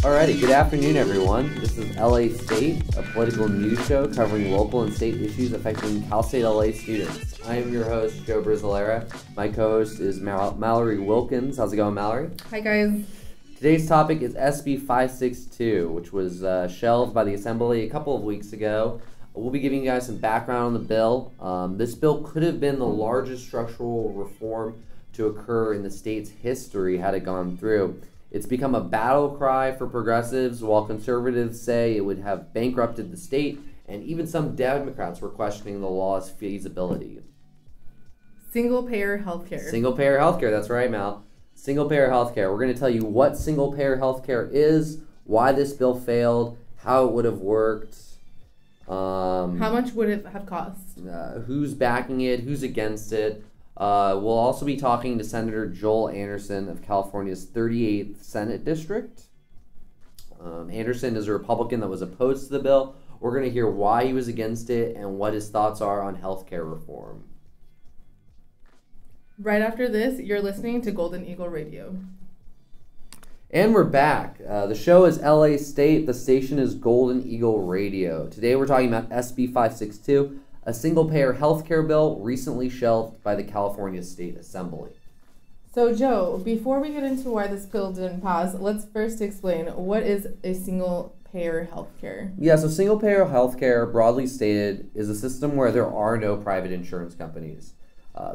Alrighty, good afternoon everyone. This is LA State, a political news show covering local and state issues affecting Cal State LA students. I am your host, Joe Brizzolara. My co-host is Malerie Wilkins. How's it going, Malerie? Hi guys. Today's topic is SB 562, which was shelved by the Assembly a couple of weeks ago. We'll be giving you guys some background on the bill. This bill could have been the largest structural reform to occur in the state's history had it gone through. It's become a battle cry for progressives, while conservatives say it would have bankrupted the state, and even some Democrats were questioning the law's feasibility. Single-payer healthcare. Single-payer healthcare, that's right, Mal. Single-payer healthcare. We're going to tell you what single-payer healthcare is, why this bill failed, how it would have worked. How much would it have cost? Who's backing it, who's against it. We'll also be talking to Senator Joel Anderson of California's 38th Senate District. Anderson is a Republican that was opposed to the bill. We're going to hear why he was against it and what his thoughts are on healthcare reform. Right after this, you're listening to Golden Eagle Radio. And we're back. The show is LA State. The station is Golden Eagle Radio. Today we're talking about SB 562. A single-payer healthcare bill recently shelved by the California State Assembly. So, Joe, before we get into why this bill didn't pass, let's first explain what is a single-payer healthcare. Yeah, so single-payer healthcare, broadly stated, is a system where there are no private insurance companies.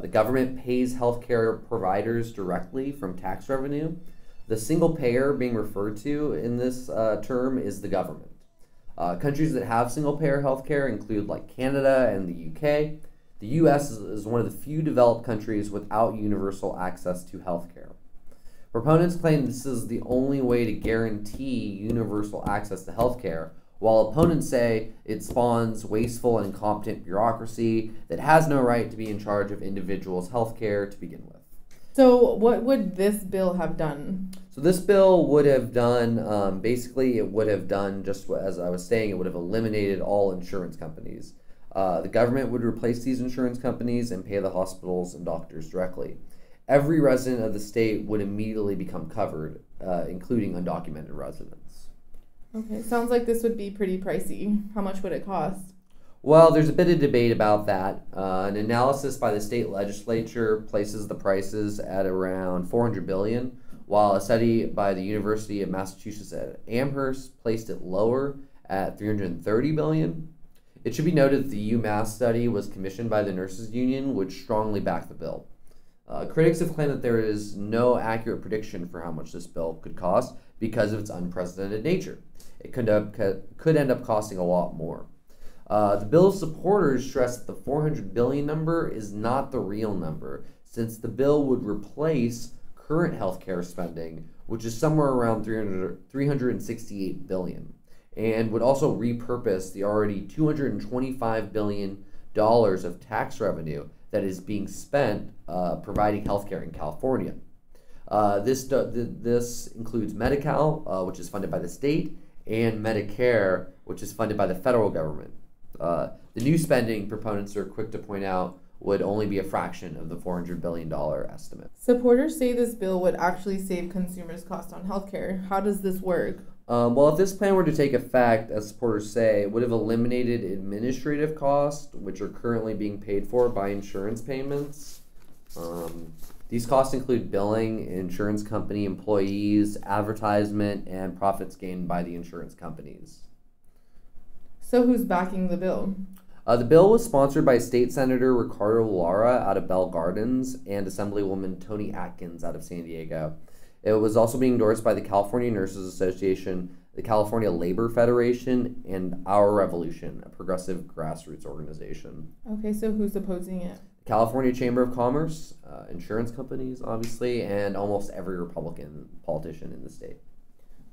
The government pays healthcare providers directly from tax revenue. The single-payer being referred to in this term is the government. Countries that have single-payer healthcare include like Canada and the UK. The US is one of the few developed countries without universal access to healthcare. Proponents claim this is the only way to guarantee universal access to healthcare, while opponents say it spawns wasteful and incompetent bureaucracy that has no right to be in charge of individuals' healthcare to begin with. So what would this bill have done? So this bill would have done, basically it would have done, just as I was saying, it would have eliminated all insurance companies. The government would replace these insurance companies and pay the hospitals and doctors directly. Every resident of the state would immediately become covered, including undocumented residents. Okay, sounds like this would be pretty pricey. How much would it cost? Well, there's a bit of debate about that. An analysis by the state legislature places the prices at around $400 billion, while a study by the University of Massachusetts at Amherst placed it lower at $330 billion. It should be noted that the UMass study was commissioned by the Nurses Union, which strongly backed the bill. Critics have claimed that there is no accurate prediction for how much this bill could cost because of its unprecedented nature. It could end up costing a lot more. The bill's supporters stress that the $400 billion number is not the real number, since the bill would replace current healthcare spending, which is somewhere around $368 billion, and would also repurpose the already $225 billion of tax revenue that is being spent providing healthcare in California. This includes Medi-Cal, which is funded by the state, and Medicare, which is funded by the federal government. The new spending, proponents are quick to point out, would only be a fraction of the $400 billion estimate. Supporters say this bill would actually save consumers costs on healthcare. How does this work? Well, if this plan were to take effect, as supporters say, it would have eliminated administrative costs, which are currently being paid for by insurance payments. These costs include billing, insurance company employees, advertisement, and profits gained by the insurance companies. So who's backing the bill? The bill was sponsored by State Senator Ricardo Lara out of Bell Gardens and Assemblywoman Toni Atkins out of San Diego. It was also being endorsed by the California Nurses Association, the California Labor Federation, and Our Revolution, a progressive grassroots organization. Okay, so who's opposing it? The California Chamber of Commerce, insurance companies, obviously, and almost every Republican politician in the state.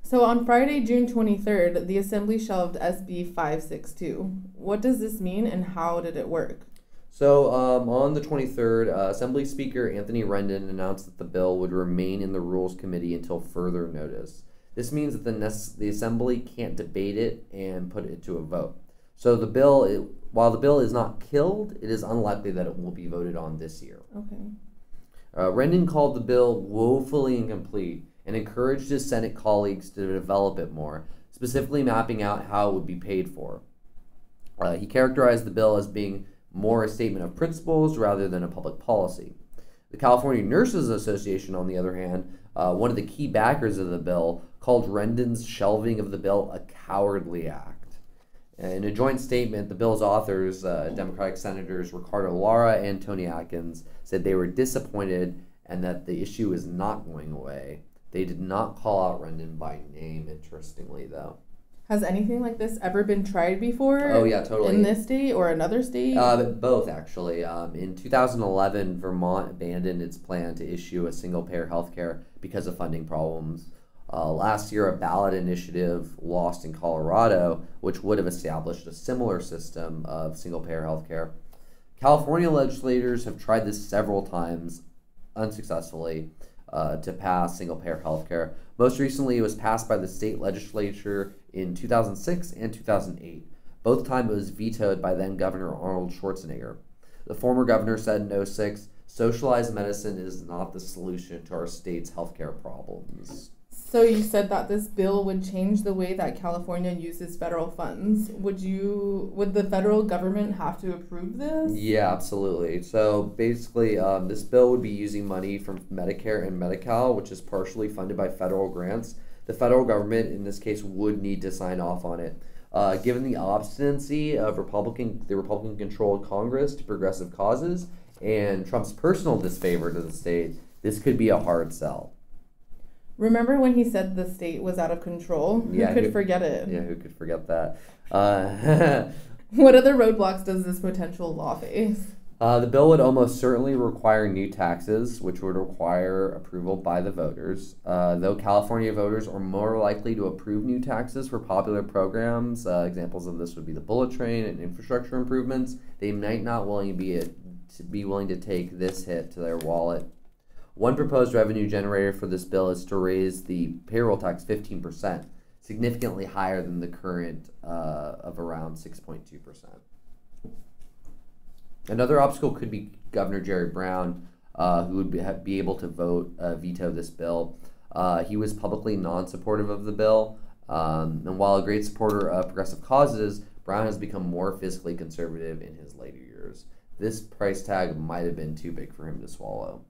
So on Friday, June 23rd, the Assembly shelved SB 562. What does this mean and how did it work? So on the 23rd, Assembly Speaker Anthony Rendon announced that the bill would remain in the Rules Committee until further notice. This means that the Assembly can't debate it and put it to a vote. So the bill, while the bill is not killed, it is unlikely that it will be voted on this year. Okay. Rendon called the bill woefully incomplete and encouraged his Senate colleagues to develop it more, specifically mapping out how it would be paid for. He characterized the bill as being more a statement of principles rather than a public policy. The California Nurses Association, on the other hand, one of the key backers of the bill, called Rendon's shelving of the bill a cowardly act. In a joint statement, the bill's authors, Democratic Senators Ricardo Lara and Tony Atkins, said they were disappointed and that the issue is not going away. They did not call out Rendon by name, interestingly, though. Has anything like this ever been tried before? Oh, yeah, totally. In this state or another state? Both, actually. In 2011, Vermont abandoned its plan to issue a single-payer healthcare because of funding problems. Last year, a ballot initiative lost in Colorado, which would have established a similar system of single-payer healthcare. California legislators have tried this several times, unsuccessfully, to pass single-payer healthcare. Most recently, it was passed by the state legislature in 2006 and 2008. Both times it was vetoed by then Governor Arnold Schwarzenegger. The former governor said in 2006, socialized medicine is not the solution to our state's healthcare problems. So you said that this bill would change the way that California uses federal funds. Would the federal government have to approve this? Yeah, absolutely. So basically, this bill would be using money from Medicare and Medi-Cal, which is partially funded by federal grants. The federal government, in this case, would need to sign off on it. Given the obstinacy of the Republican-controlled Congress to progressive causes and Trump's personal disfavor to the state, this could be a hard sell. Remember when he said the state was out of control? Who could forget it? Yeah, who could forget that? What other roadblocks does this potential law face? The bill would almost certainly require new taxes, which would require approval by the voters. Though California voters are more likely to approve new taxes for popular programs, examples of this would be the bullet train and infrastructure improvements, they might not be willing to take this hit to their wallet. One proposed revenue generator for this bill is to raise the payroll tax 15%, significantly higher than the current of around 6.2%. Another obstacle could be Governor Jerry Brown, who would be able to veto this bill. He was publicly non-supportive of the bill, and while a great supporter of progressive causes, Brown has become more fiscally conservative in his later years. This price tag might have been too big for him to swallow.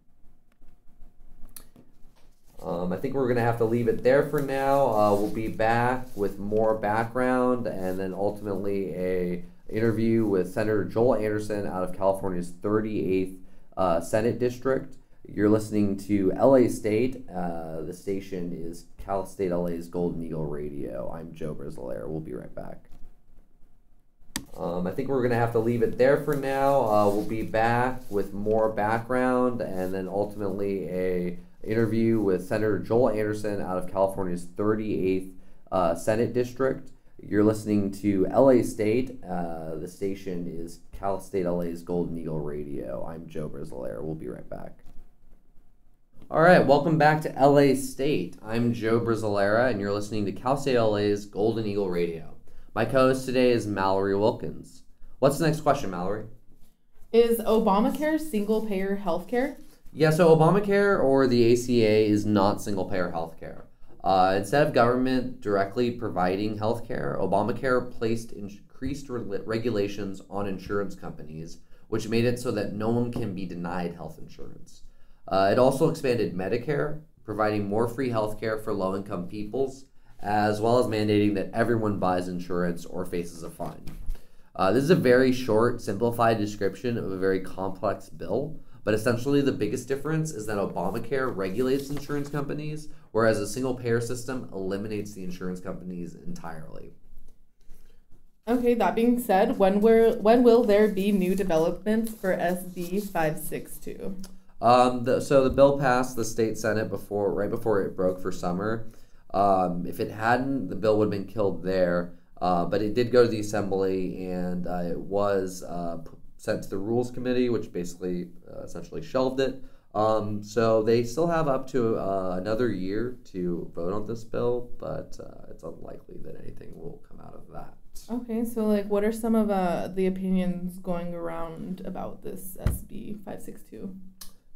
I think we're going to have to leave it there for now. We'll be back with more background and then ultimately a interview with Senator Joel Anderson out of California's 38th Senate District. You're listening to LA State. The station is Cal State LA's Golden Eagle Radio. I'm Joe Brizzolara. We'll be right back. I think we're going to have to leave it there for now. We'll be back with more background and then ultimately a interview with Senator Joel Anderson out of California's 38th Senate District. You're listening to LA State. The station is Cal State LA's Golden Eagle Radio. I'm Joe Brizzolara. We'll be right back. All right, welcome back to LA State. I'm Joe Brizzolara, and you're listening to Cal State LA's Golden Eagle Radio. My co-host today is Malerie Wilkins. What's the next question, Malerie? Is Obamacare single-payer healthcare? Yeah, so Obamacare or the ACA is not single-payer healthcare. Instead of government directly providing healthcare, Obamacare placed increased regulations on insurance companies, which made it so that no one can be denied health insurance. It also expanded Medicare, providing more free healthcare for low-income peoples, as well as mandating that everyone buys insurance or faces a fine. This is a very short, simplified description of a very complex bill. But essentially, the biggest difference is that Obamacare regulates insurance companies, whereas a single-payer system eliminates the insurance companies entirely. Okay, that being said, when will there be new developments for SB 562? So the bill passed the state Senate right before it broke for summer. If it hadn't, the bill would have been killed there. But it did go to the Assembly, and it was sent to the Rules Committee, which basically essentially shelved it. So they still have up to another year to vote on this bill, but it's unlikely that anything will come out of that. Okay, so what are some of the opinions going around about this SB 562?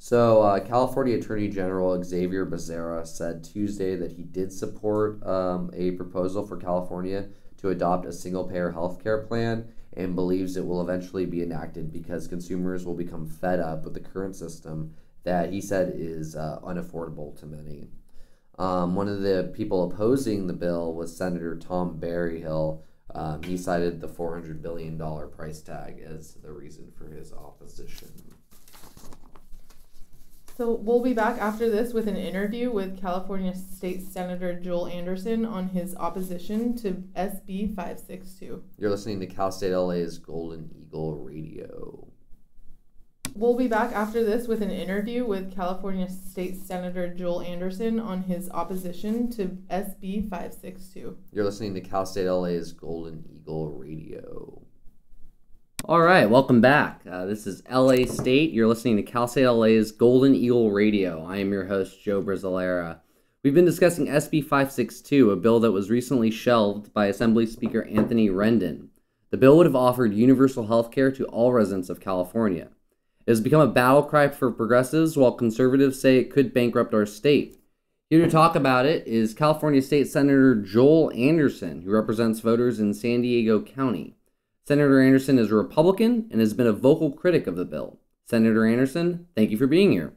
So, California Attorney General Xavier Becerra said Tuesday that he did support a proposal for California to adopt a single-payer healthcare plan and believes it will eventually be enacted because consumers will become fed up with the current system that he said is unaffordable to many. One of the people opposing the bill was Senator Tom Berryhill. He cited the $400 billion price tag as the reason for his opposition. So we'll be back after this with an interview with California State Senator Joel Anderson on his opposition to SB 562. You're listening to Cal State LA's Golden Eagle Radio. We'll be back after this with an interview with California State Senator Joel Anderson on his opposition to SB 562. You're listening to Cal State LA's Golden Eagle Radio. All right, welcome back. This is LA State. You're listening to Cal State LA's Golden Eagle Radio. I am your host, Joe Brizzolara. We've been discussing SB 562, a bill that was recently shelved by Assembly Speaker Anthony Rendon. The bill would have offered universal health care to all residents of California. It has become a battle cry for progressives, while conservatives say it could bankrupt our state. Here to talk about it is California State Senator Joel Anderson, who represents voters in San Diego County. Senator Anderson is a Republican and has been a vocal critic of the bill. Senator Anderson, thank you for being here.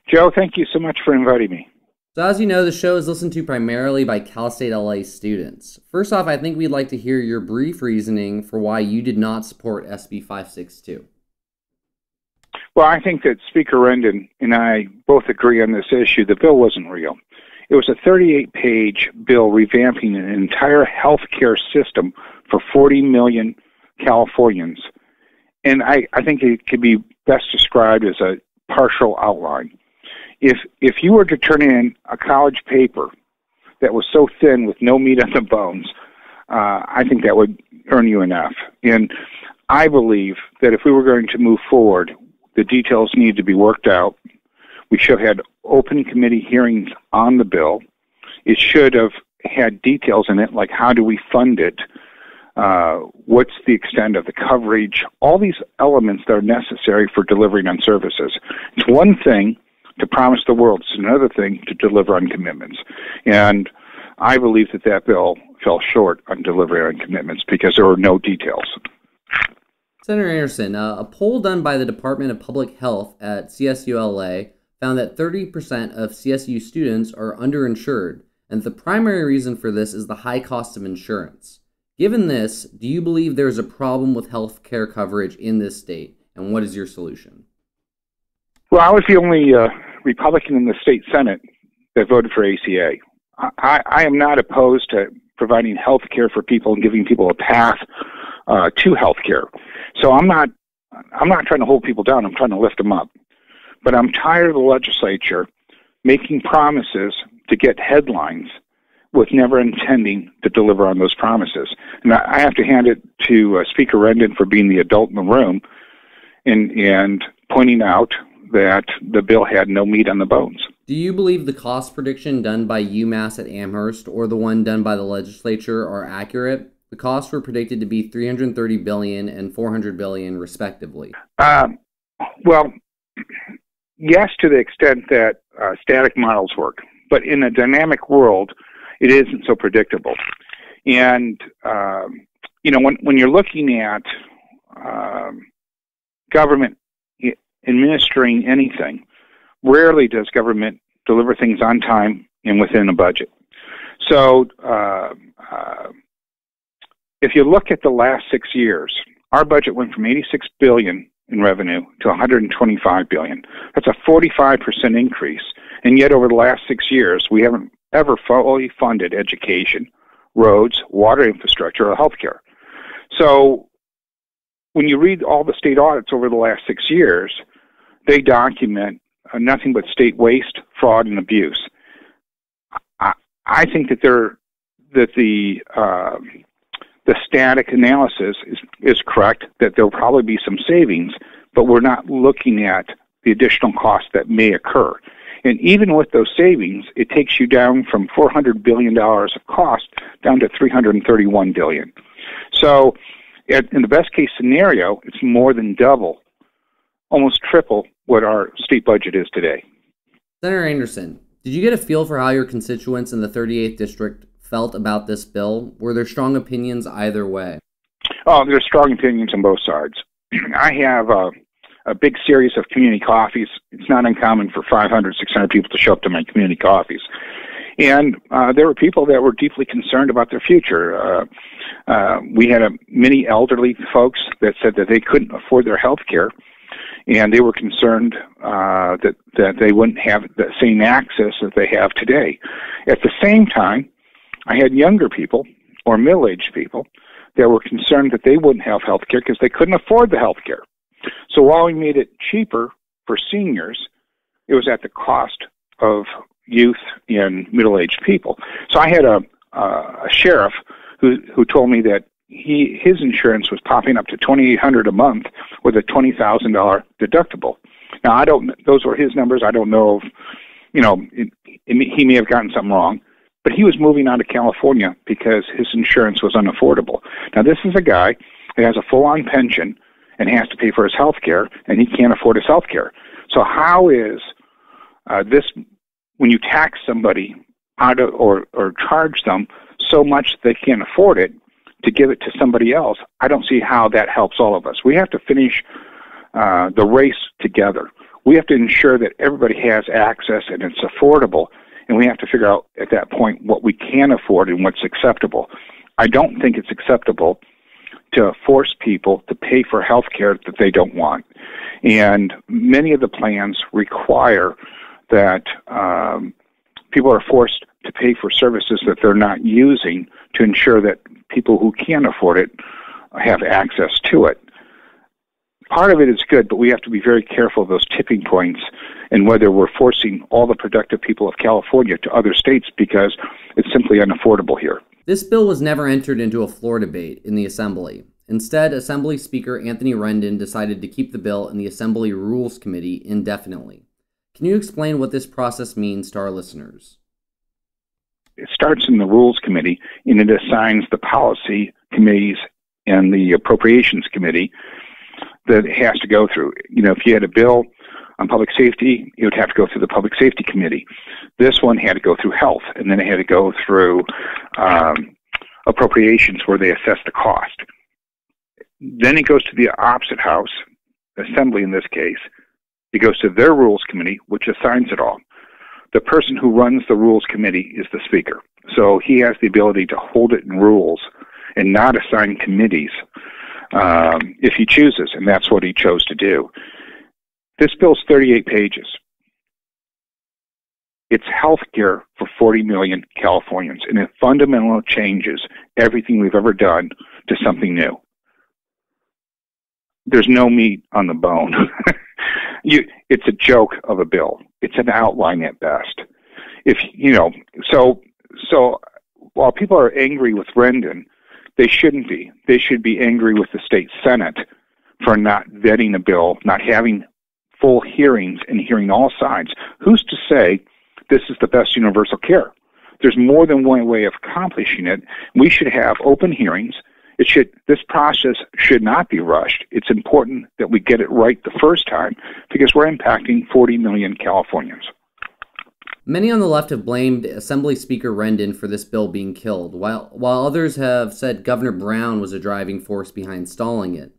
Joe, thank you so much for inviting me. So as you know, the show is listened to primarily by Cal State LA students. First off, I think we'd like to hear your brief reasoning for why you did not support SB 562. Well, I think that Speaker Rendon and I both agree on this issue. The bill wasn't real. It was a 38-page bill revamping an entire healthcare system for 40 million Californians. And I think it could be best described as a partial outline. If you were to turn in a college paper that was so thin with no meat on the bones, I think that would earn you enough. And I believe that if we were going to move forward, the details need to be worked out. We should have had open committee hearings on the bill. It should have had details in it, like how do we fund it, what's the extent of the coverage, all these elements that are necessary for delivering on services. It's one thing to promise the world. It's another thing to deliver on commitments. And I believe that that bill fell short on delivering on commitments because there were no details. Senator Anderson, a poll done by the Department of Public Health at CSULA found that 30% of CSU students are underinsured, and the primary reason for this is the high cost of insurance. Given this, do you believe there is a problem with health care coverage in this state, and what is your solution? Well, I was the only Republican in the state Senate that voted for ACA. I am not opposed to providing health care for people and giving people a path to health care. So I'm not trying to hold people down. I'm trying to lift them up. But I'm tired of the legislature making promises to get headlines with never intending to deliver on those promises. And I have to hand it to Speaker Rendon for being the adult in the room and pointing out that the bill had no meat on the bones. Do you believe the cost prediction done by UMass at Amherst or the one done by the legislature are accurate? The costs were predicted to be $330 billion and $400 billion, respectively. Well, yes, to the extent that static models work, but in a dynamic world, it isn't so predictable. And when you're looking at government administering anything, rarely does government deliver things on time and within a budget. So if you look at the last 6 years, our budget went from $86 billion in revenue to $125 billion. That's a 45% increase. And yet over the last 6 years, we haven't ever fully funded education, roads, water infrastructure, or healthcare. So when you read all the state audits over the last 6 years, they document nothing but state waste, fraud, and abuse. I think that the static analysis is correct, that there'll probably be some savings, but we're not looking at the additional costs that may occur. And even with those savings, it takes you down from $400 billion of cost down to $331 billion. So in the best case scenario, it's more than double, almost triple what our state budget is today. Senator Anderson, did you get a feel for how your constituents in the 38th District felt about this bill? Were there strong opinions either way? Oh, there's strong opinions on both sides. I have a big series of community coffees. It's not uncommon for 500, 600 people to show up to my community coffees. And there were people that were deeply concerned about their future. We had many elderly folks that said that they couldn't afford their health care, and they were concerned that they wouldn't have the same access that they have today. At the same time, I had younger people or middle-aged people that were concerned that they wouldn't have health care because they couldn't afford the health care. So while we made it cheaper for seniors, it was at the cost of youth and middle-aged people. So I had a sheriff who told me that his insurance was popping up to $2,800 a month with a $20,000 deductible. Now those were his numbers. I don't know if, he may have gotten something wrong, but he was moving out of California because his insurance was unaffordable. Now this is a guy that has a full-on pension and has to pay for his health care, and he can't afford his health care. So how is this, when you tax somebody out of, or charge them so much they can't afford it, to give it to somebody else? I don't see how that helps all of us. We have to finish the race together. We have to ensure that everybody has access and it's affordable, and we have to figure out at that point what we can afford and what's acceptable. I don't think it's acceptable to force people to pay for health care that they don't want. And many of the plans require that people are forced to pay for services that they're not using to ensure that people who can afford it have access to it. Part of it is good, but we have to be very careful of those tipping points and whether we're forcing all the productive people of California to other states because it's simply unaffordable here. This bill was never entered into a floor debate in the Assembly. Instead, Assembly Speaker Anthony Rendon decided to keep the bill in the Assembly Rules Committee indefinitely. Can you explain what this process means to our listeners? It starts in the Rules Committee, and it assigns the policy committees and the Appropriations Committee that it has to go through. If you had a bill on public safety, it would have to go through the Public Safety Committee. This one had to go through Health, and then it had to go through Appropriations, where they assess the cost. Then it goes to the opposite house, Assembly in this case. It goes to their Rules Committee, which assigns it all. The person who runs the Rules Committee is the Speaker. So he has the ability to hold it in rules and not assign committees if he chooses, and that's what he chose to do. This bill's 38 pages. It's health care for 40 million Californians, and it fundamentally changes everything we've ever done to something new. There's no meat on the bone. It's a joke of a bill. It's an outline at best. So while people are angry with Rendon, they shouldn't be. They should be angry with the state Senate for not vetting a bill, not having full hearings and hearing all sides. Who's to say this is the best universal care? There's more than one way of accomplishing it. We should have open hearings. This process should not be rushed. It's important that we get it right the first time because we're impacting 40 million Californians. Many on the left have blamed Assembly Speaker Rendon for this bill being killed, while others have said Governor Brown was a driving force behind stalling it.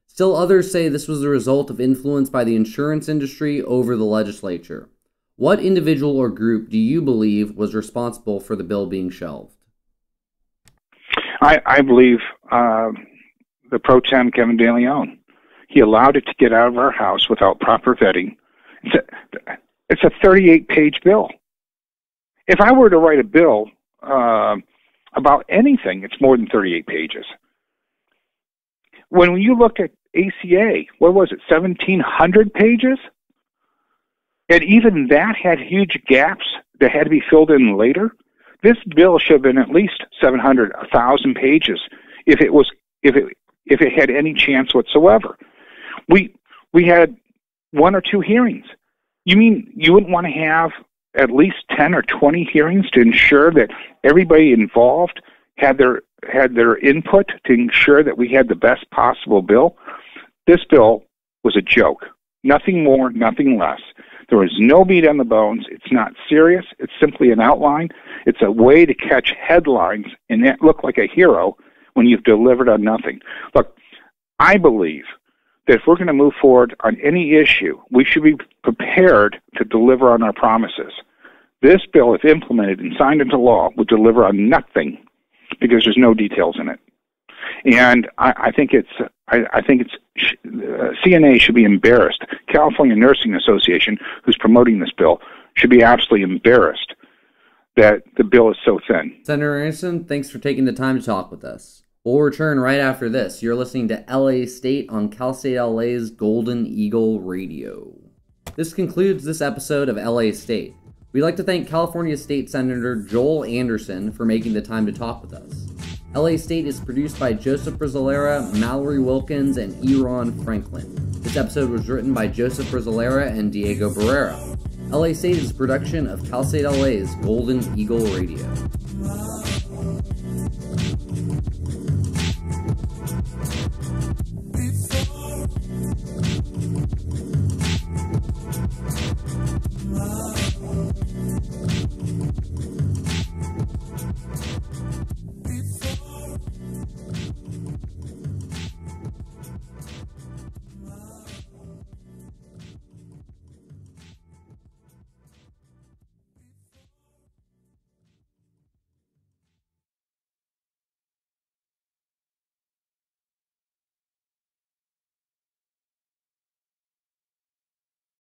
Still others say this was the result of influence by the insurance industry over the legislature. What individual or group do you believe was responsible for the bill being shelved? I believe the pro tem Kevin De Leon. He allowed it to get out of our House without proper vetting. It's a 38-page bill. If I were to write a bill about anything, it's more than 38 pages. When you look at ACA, what was it, 1,700 pages? And even that had huge gaps that had to be filled in later. This bill should have been at least 700, 1,000 pages if it had any chance whatsoever. We had 1 or 2 hearings. You mean you wouldn't want to have at least 10 or 20 hearings to ensure that everybody involved had their input to ensure that we had the best possible bill? This bill was a joke. Nothing more, nothing less. There is no meat on the bones. It's not serious. It's simply an outline. It's a way to catch headlines and look like a hero when you've delivered on nothing. Look, I believe that if we're going to move forward on any issue, we should be prepared to deliver on our promises. This bill, if implemented and signed into law, would deliver on nothing because there's no details in it. And I think CNA should be embarrassed. California Nursing Association, who's promoting this bill, should be absolutely embarrassed that the bill is so thin. Senator Anderson, thanks for taking the time to talk with us. We'll return right after this. You're listening to LA State on Cal State LA's Golden Eagle Radio. This concludes this episode of LA State. We'd like to thank California State Senator Joel Anderson for making the time to talk with us. LA State is produced by Joseph Brizzolara, Malerie Wilkins, and Eron Franklin. This episode was written by Joseph Brizzolara and Diego Barrera. LA State is a production of Cal State LA's Golden Eagle Radio. Before